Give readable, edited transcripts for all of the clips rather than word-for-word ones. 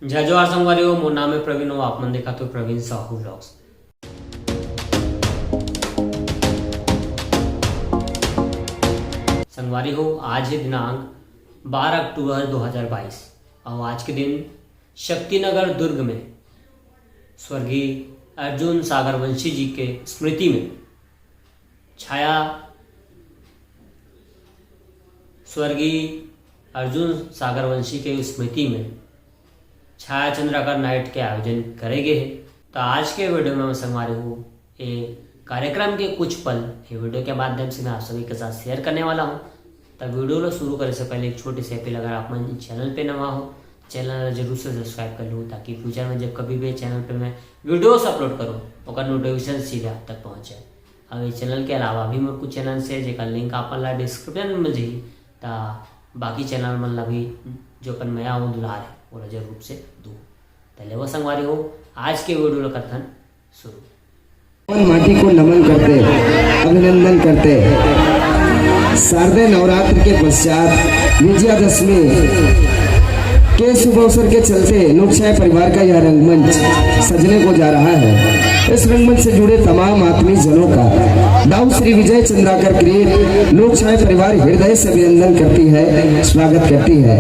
जय जोहार संगवारी हो। मोर नाम है प्रवीण और आप मन देखा तो प्रवीण साहू व्लॉग्स। संगवारी हो, आज है दिनांक 12 अक्टूबर 2022 और आज के दिन शक्तिनगर दुर्ग में स्वर्गीय अर्जुन सागर वंशी जी के स्मृति में छाया स्वर्गीय अर्जुन सागर वंशी के स्मृति में छाया चंद्राकर नाइट के आयोजन करे गए हैं। तो आज के वीडियो में मैं संगवारी हूँ ये कार्यक्रम के कुछ पल ये वीडियो के माध्यम से मैं आप सभी के साथ शेयर करने वाला हूँ। तब वीडियो को शुरू करने से पहले एक छोटी सी अपील, अगर आप मेरे चैनल पे नवा हो चैनल जरूर से सब्सक्राइब कर लो, ताकि फ्यूचर में जब कभी भी चैनल पे मैं वीडियोस अपलोड करूँ और नोटिफिकेशन सीधे आप तक पहुँच जाए। अब इस चैनल के अलावा भी मोर कुछ चैनल से जेकर लिंक आपन ला डिस्क्रिप्शन में मिल जाही। ता बाकी चैनल मन ला भी जो अपन नया हो दुलार है वो जरूर रूप से दू। पहले वो संगवारी हो, आज के वीडियो लो कथन शुरू। माटी को नमन करते, अभिनंदन करते। शारदीय नवरात्र के पश्चात विजयादशमी के शुभ अवसर के चलते लोकशाही परिवार का यह रंगमंच सजने को जा रहा है। इस रंगमंच से जुड़े तमाम आत्मीय जनों का दाऊ श्री विजय चंद्राकर क्रिएट लोकशाही परिवार हृदय से अभिनंदन करती है, स्वागत करती है।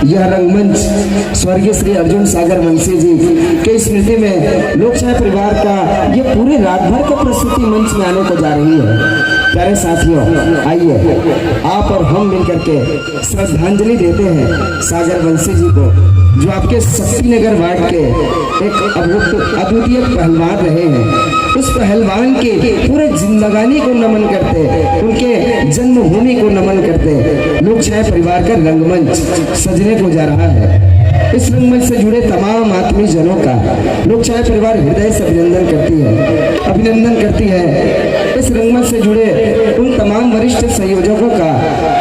यह रंगमंच स्वर्गीय श्री अर्जुन सागर वंशी जी के स्मृति में लोकशाही परिवार का ये पूरे रात भर का प्रस्तुति मंच में आने को जा रही है। प्यारे साथियों, आइए आप और हम मिलकर के श्रद्धांजलि देते हैं सागर वंशी जी को, जो आपके शक्तिनगर वार्ड के एक अद्वितीय पहलवान रहे हैं। उस पहलवान के पूरे जिंदगानी को नमन करते, उनके जन्मभूमि को नमन करते लोकशाही परिवार का रंगमंच सजने को जा रहा है। इस रंगमंच से जुड़े तमाम आत्मीय जनों का लोकशाही परिवार हृदय से अभिनंदन करती है। इस रंगमंच से जुड़े उन तमाम वरिष्ठ संयोजकों का,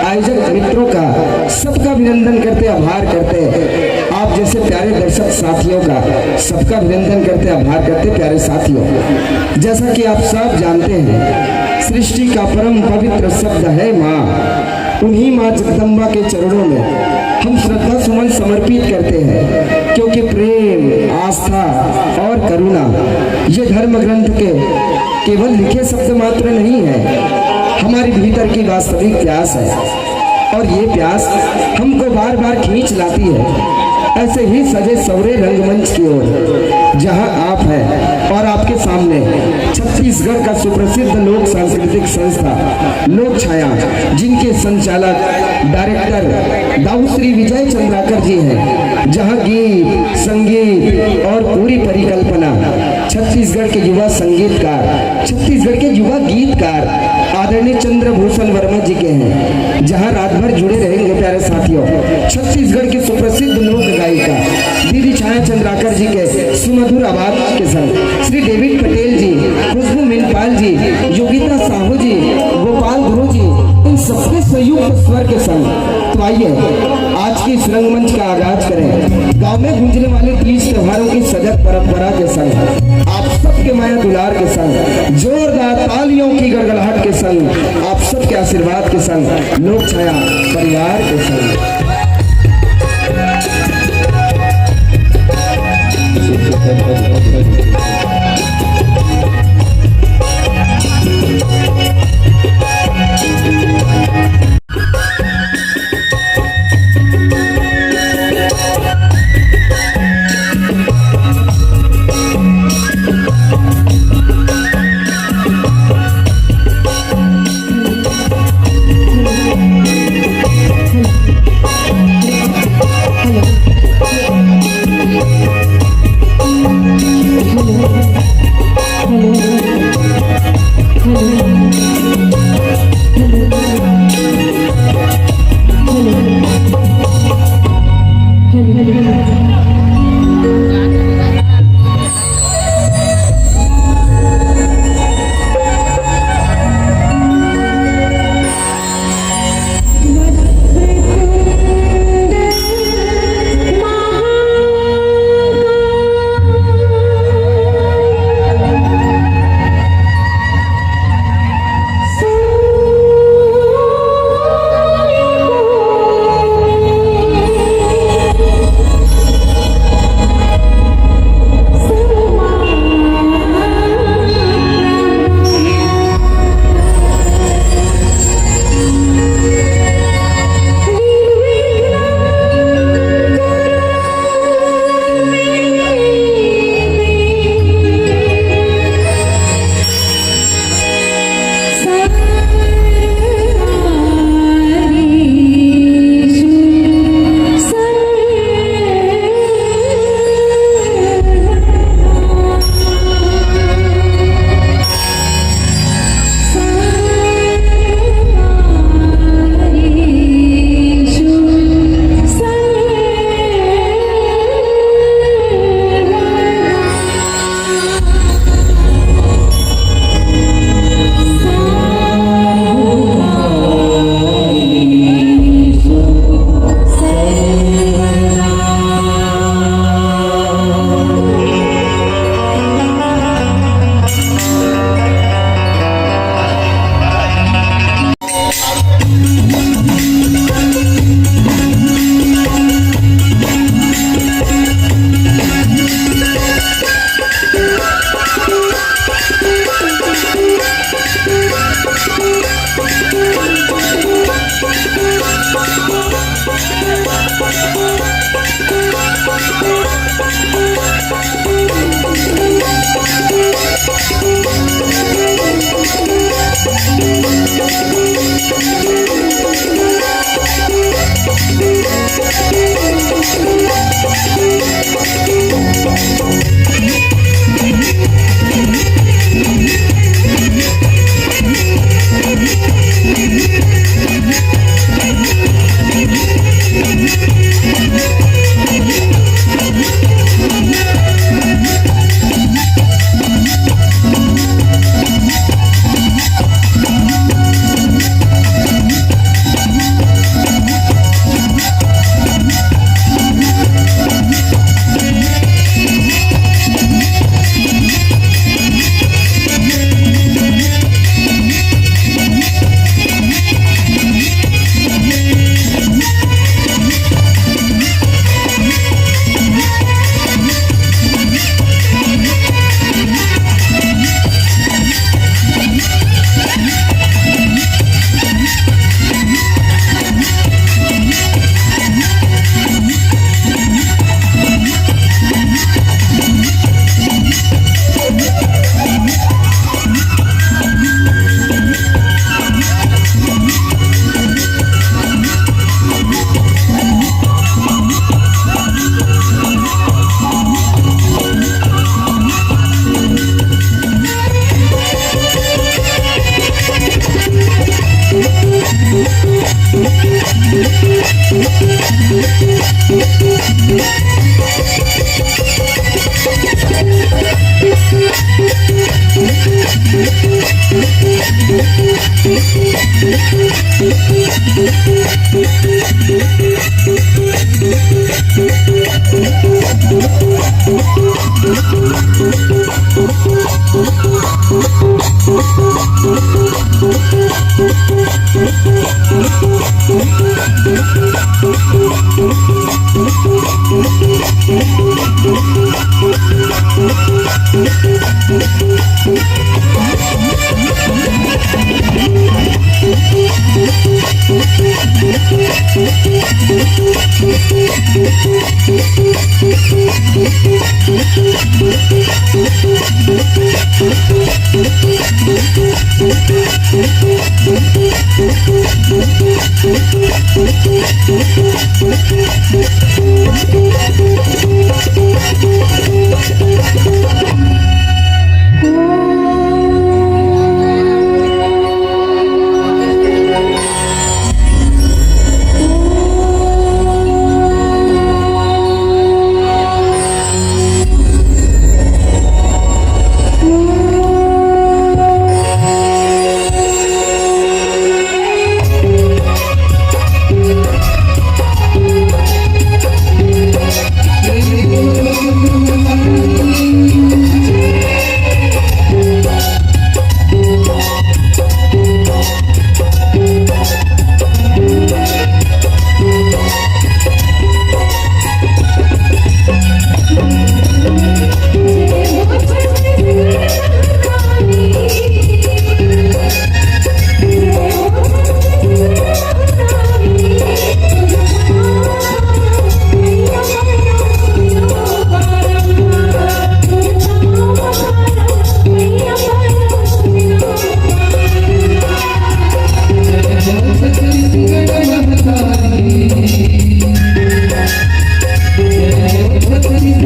आयोजक मित्रों का सबका अभिनंदन करते, आभार करते। आप जैसे प्यारे दर्शक साथियों का सबका अभिनंदन करते, आभार करते। प्यारे साथियों, जैसा कि आप सब जानते हैं, सृष्टि का परम पवित्र शब्द है माँ। उन्हीं माँ जगदम्बा के चरणों में हम श्रद्धा सुमन समर्पित करते हैं, क्योंकि प्रेम, आस्था और करुणा ये धर्म ग्रंथ के केवल लिखे शब्द मात्र नहीं है, हमारी भीतर की वास्तविक प्यास है। और ये प्यास हमको बार बार खींच लाती है ऐसे ही सजे सवरे रंगमंच की ओर, जहां आप हैं और आपके सामने छत्तीसगढ़ का सुप्रसिद्ध लोक सांस्कृतिक संस्था लोक छाया, जिनके संचालक डायरेक्टर दाऊ श्री विजय चंद्राकर जी हैं, जहां गीत, संगीत और पूरी परिकल्पना छत्तीसगढ़ के युवा संगीतकार, छत्तीसगढ़ के युवा गीतकार आदरणीय चंद्रभूषण वर्मा जी के हैं, जहां रात भर जुड़े रहेंगे। प्यारे साथियों, छत्तीसगढ़ की सुप्रसिद्ध लोक गायिका दीदी छाया चंद्राकर जी के सुमधुर आवाज के संग श्री डेविड पटेल जी, खुशबू मिनपाल जी, योगिता साहू जी, गोपाल गुरु जी, इन सबके संयुक्त स्वर के संग तो आइए आज की इस रंगमंच का आगाज करें। गांव में गूंजने वाले तीज त्योहारों की सजग परंपरा के संग, आप सबके माया दुलार के संग, जोरदार तालियों की गड़गड़ाहट के संग, आप सबके आशीर्वाद के संग, लोक छाया परिवार के संग। Hello.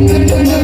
Thank you.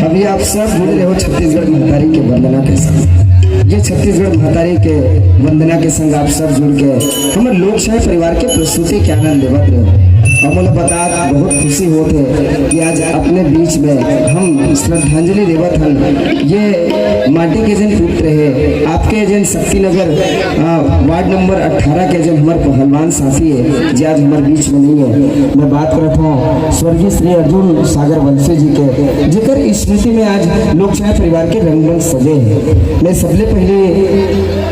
अभी आप सब जुड़ रहे हो छत्तीसगढ़ महतारी के वंदना के संग। ये छत्तीसगढ़ महतारी के वंदना के संग आप सब जुड़ के हमारे लोकशाही परिवार के प्रस्तुति के आनंद लेवत रहे। हमें बता बहुत खुशी होते कि आज अपने बीच में हम श्रद्धांजलि देवत हन। ये माटी के जन पुत्र है आपके जन शक्तिनगर वार्ड नंबर 18 के जन हमारे पहलवान साथी है जो आज हमारे बीच में नहीं है। मैं बात करता हूँ स्वर्गीय श्री अर्जुन सागर वंशी जी के जिक्र स्मृति में आज लोकशाही परिवार के रंगमंच सजे हैं। मैं सबसे पहले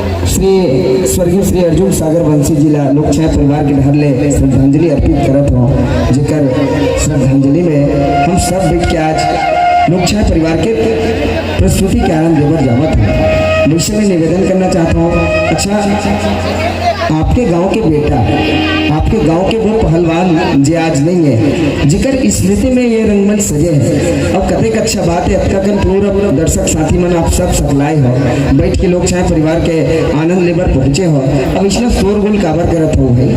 स्वर्गीय श्री अर्जुन सागर वंशी जी ला लोकशाही परिवार के ढर ले श्रद्धांजलि अर्पित करत हूँ। जिकर श्रद्धांजलि में हम सब बैठ के आज लोकशाही परिवार के प्रस्तुति के आनंद लेकर जावत है। मुझसे मैं निवेदन करना चाहता हूँ, अच्छा आपके गांव के बेटा आपके गांव के वो पहलवान जो आज नहीं है जिकर स्मृति में ये रंगमंच सजे है। अब कतेक अच्छा बात है अब तक पूरा दर्शक साथी मन आप सब सकलाए हो बैठ के लोकशाही परिवार के आनंद लेबर पहुंचे हो। अब इसमें शोरगुल काबर करत हो भाई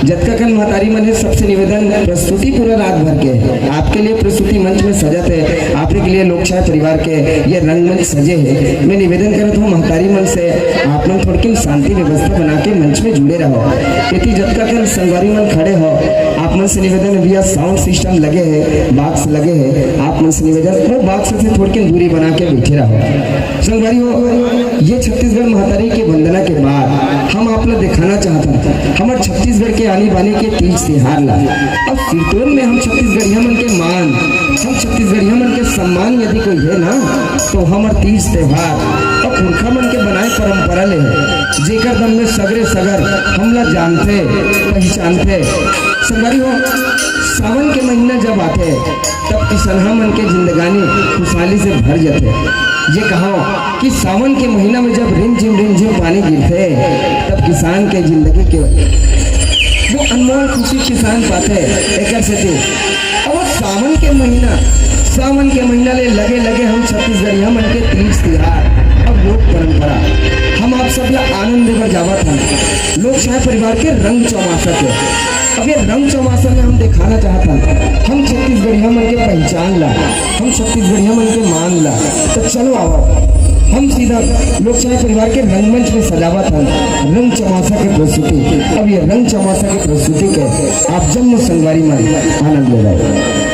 जतका कल महतारी मन है सबसे निवेदन प्रस्तुति पूरा रात भर के है आपके लिए प्रस्तुति मंच में सजत है आपके लिए लोकशाही परिवार के ये रंगमंच सजे है। मैं निवेदन करता हूँ महतारी मन से आप लोग थोड़ी शांति व्यवस्था बना के मंच में जुड़े रहो। यदि जतका कल संगवारी मन खड़े हो आप मन से निवेदन भैया साउंड सिस्टम लगे है बॉक्स लगे है आप मन से निवेदन वो बॉक्स से थोड़ी दूरी बना के बैठे रहो। संगवारी हो ये छत्तीसगढ़ महतारी के वंदना के बाद हम आप लोग दिखाना चाहते हैं हमारे छत्तीसगढ़ के आने बाने के तीज त्योहार ला। अब कीर्तन में हम छत्तीसगढ़िया मन के मान हम छत्तीसगढ़िया मन के सम्मान यदि कोई है ना तो हमारे तीज त्योहार और पुरखा मन के बनाए परंपरा ले है जेकर दम में सगरे सगर हम लोग जानते पहचानते। संगवारी हो सावन के महीना जब आते तब किसनहा मन के जिंदगानी खुशहाली से भर जाते। ये कहो कि सावन के महीना में जब रिमझिम पानी गिरते तब किसान के जिंदगी के वो अनमोल खुशी किसान पाते एक से और सावन के महीना सावन के महीना ले लगे लगे हम छत्तीसगढ़िया मन के तीज तिहार अब लोक परंपरा हम आप सब ला आनंद देकर जावत हैं लोक शाही परिवार के रंग चौमासा के। अब ये रंग चौमासा में हम दिखाना चाहता हम छत्तीसगढ़िया मन के पहचान ला, हम छत्तीसगढ़िया मन के मान ला। तो चलो आओ हम सीधा लोक शाही परिवार के रंगमंच में सजावत हैं रंग चौमासा के प्रस्तुति। अब ये रंग चौमासा की प्रस्तुति के आप जम्मू संगवारी में आनंद ले रहे हैं।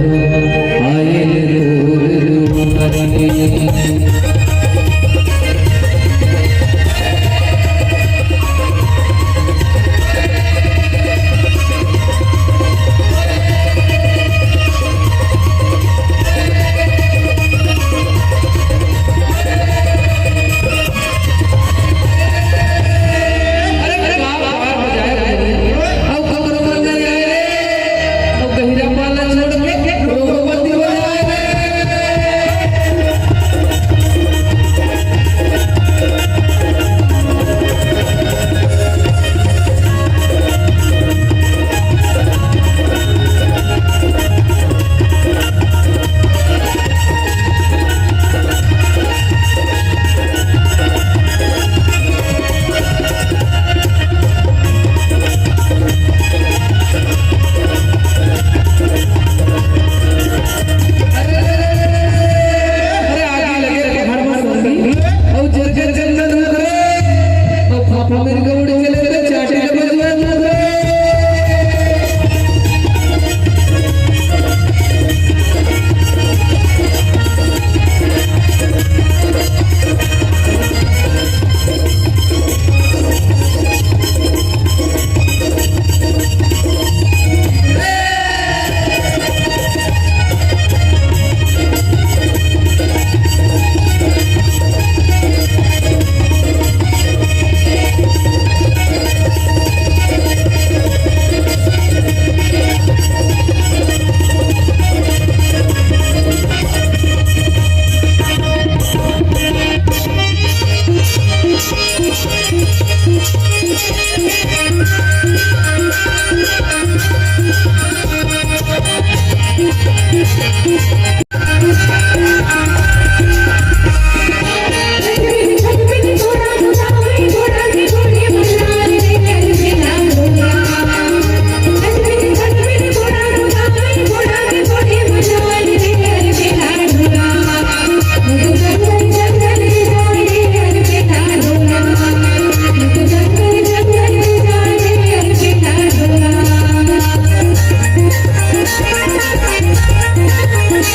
Thank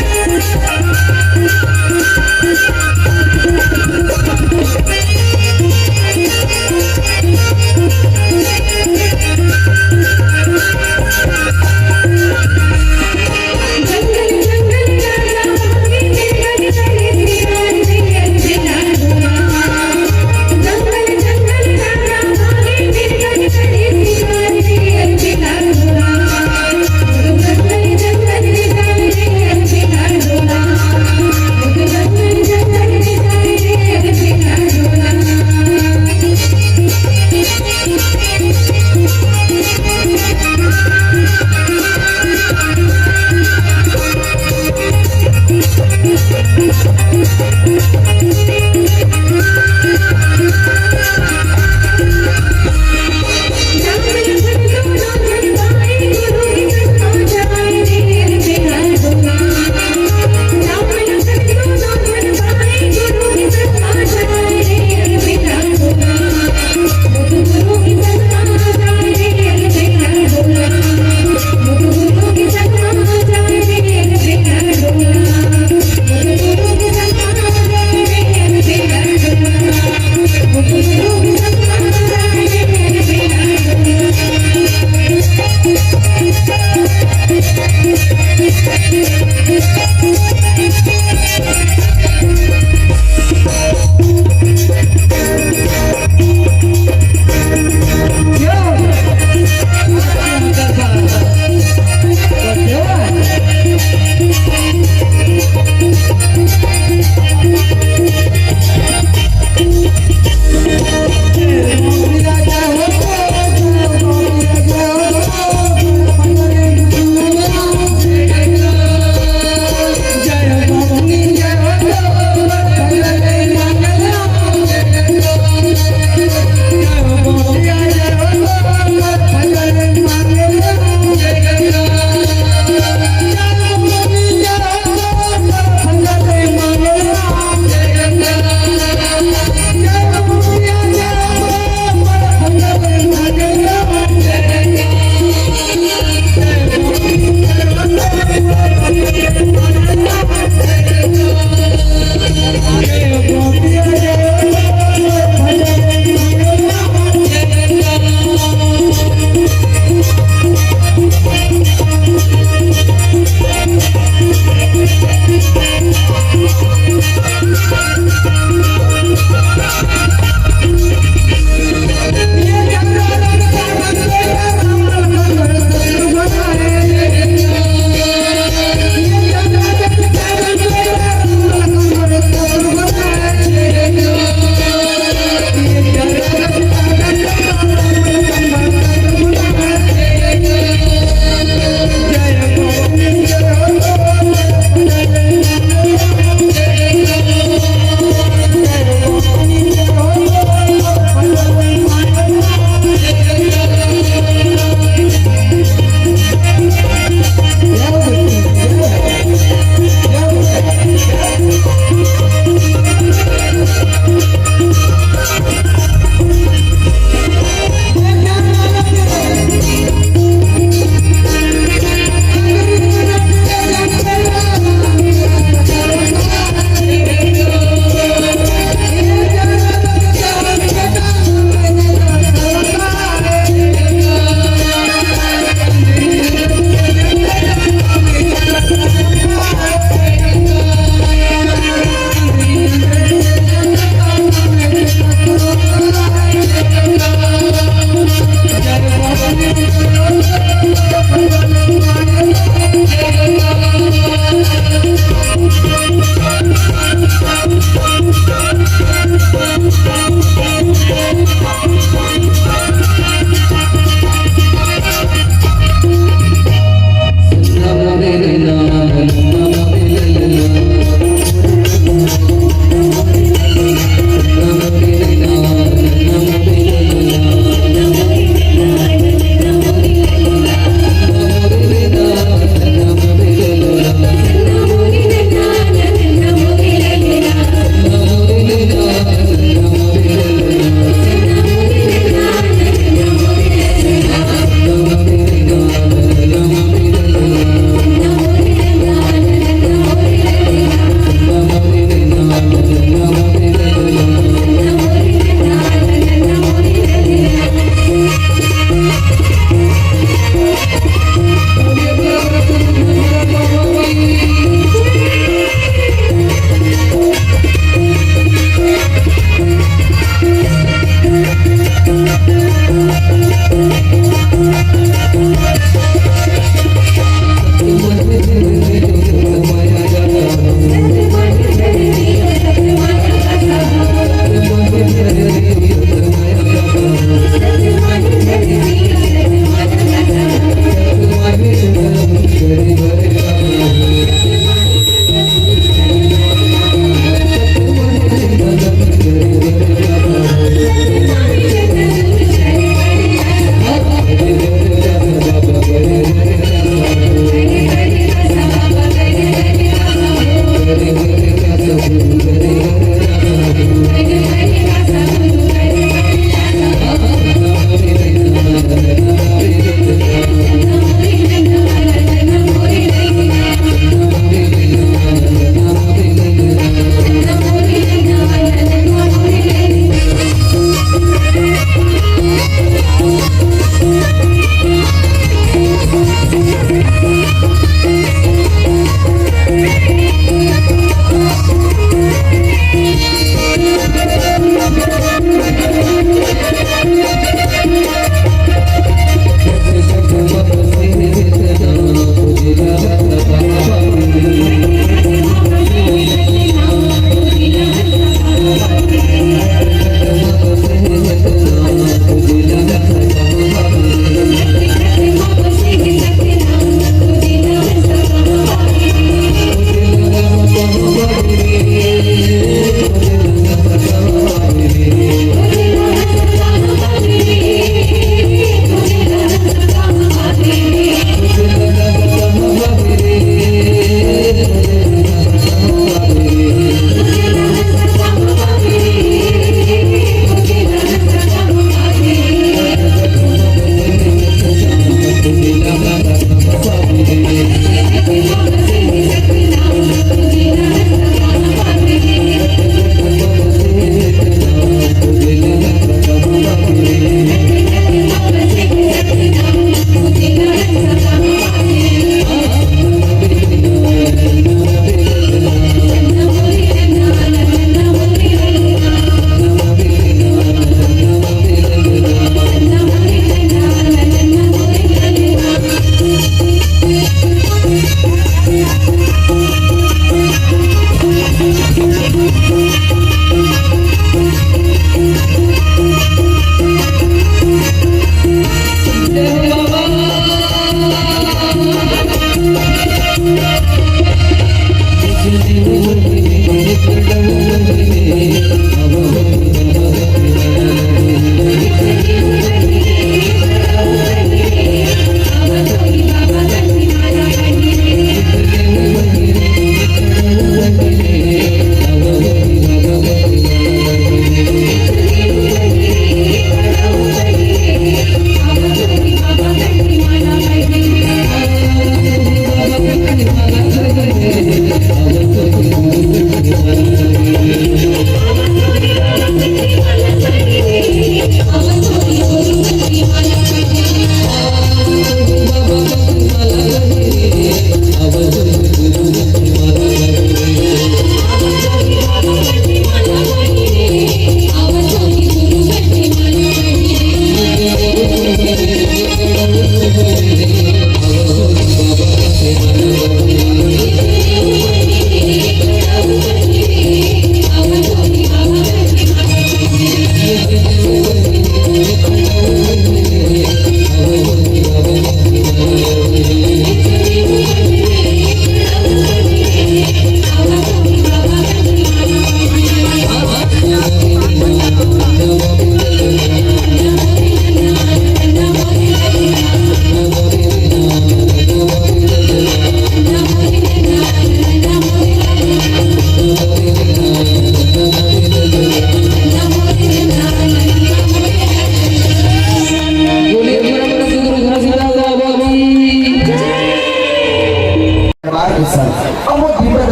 you.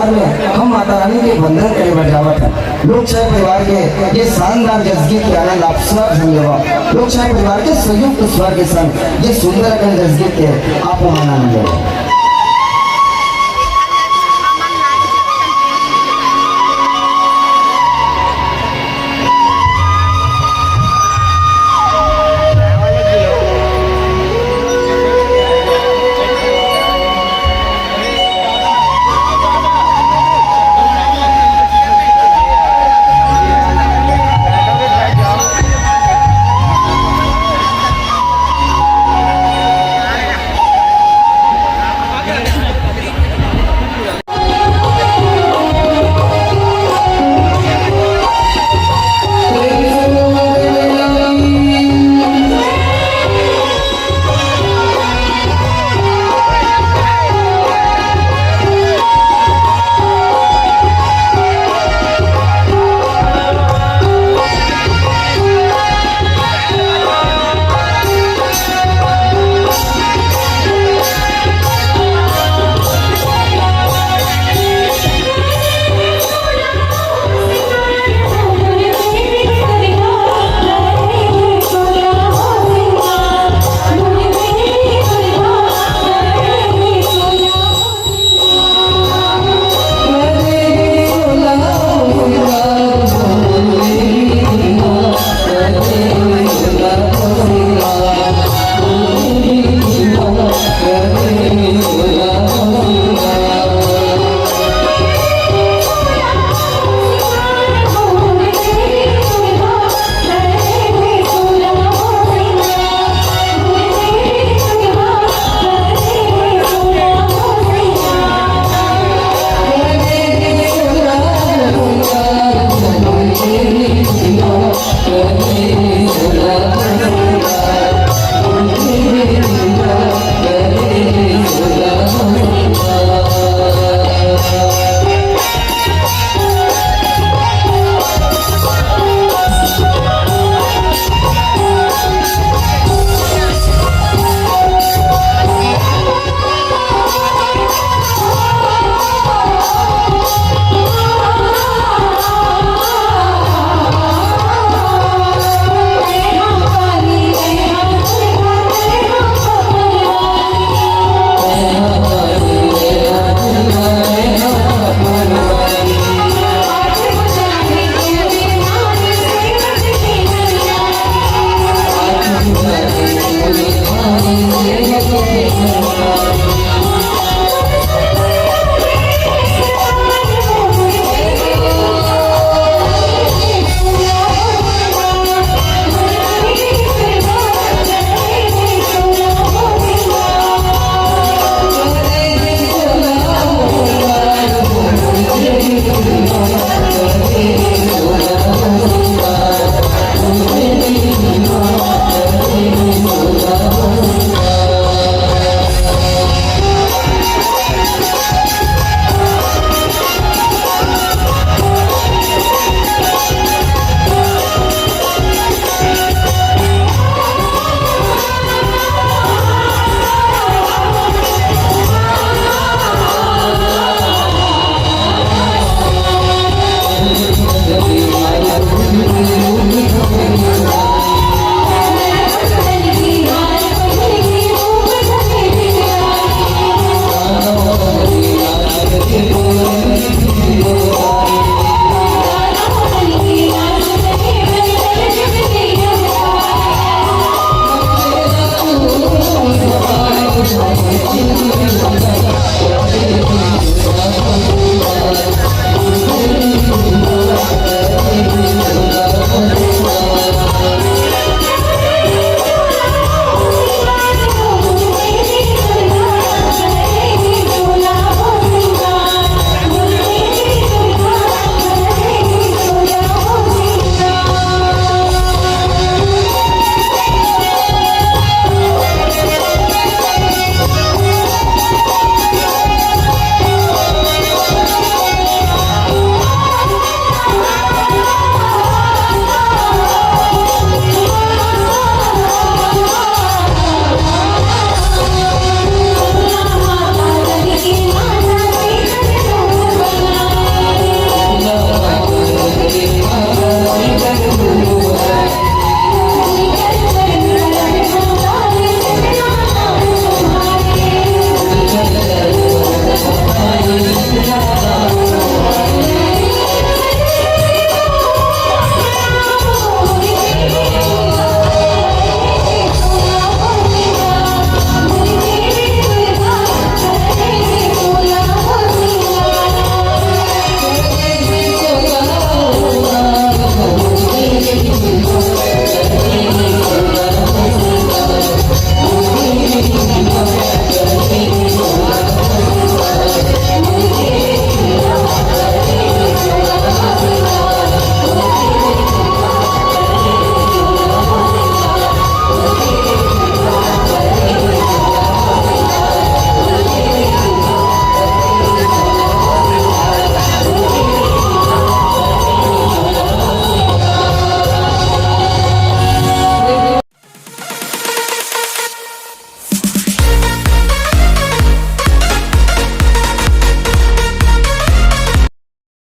दरबार में हम माता रानी के वंदन करे बजावत है। लोकशाही परिवार के ये शानदार जज्बे के आनंद आप सब झंडेवा लोकशाही परिवार के संयुक्त स्वर के संग ये सुंदर जज्बे के आप आनंद लेवा।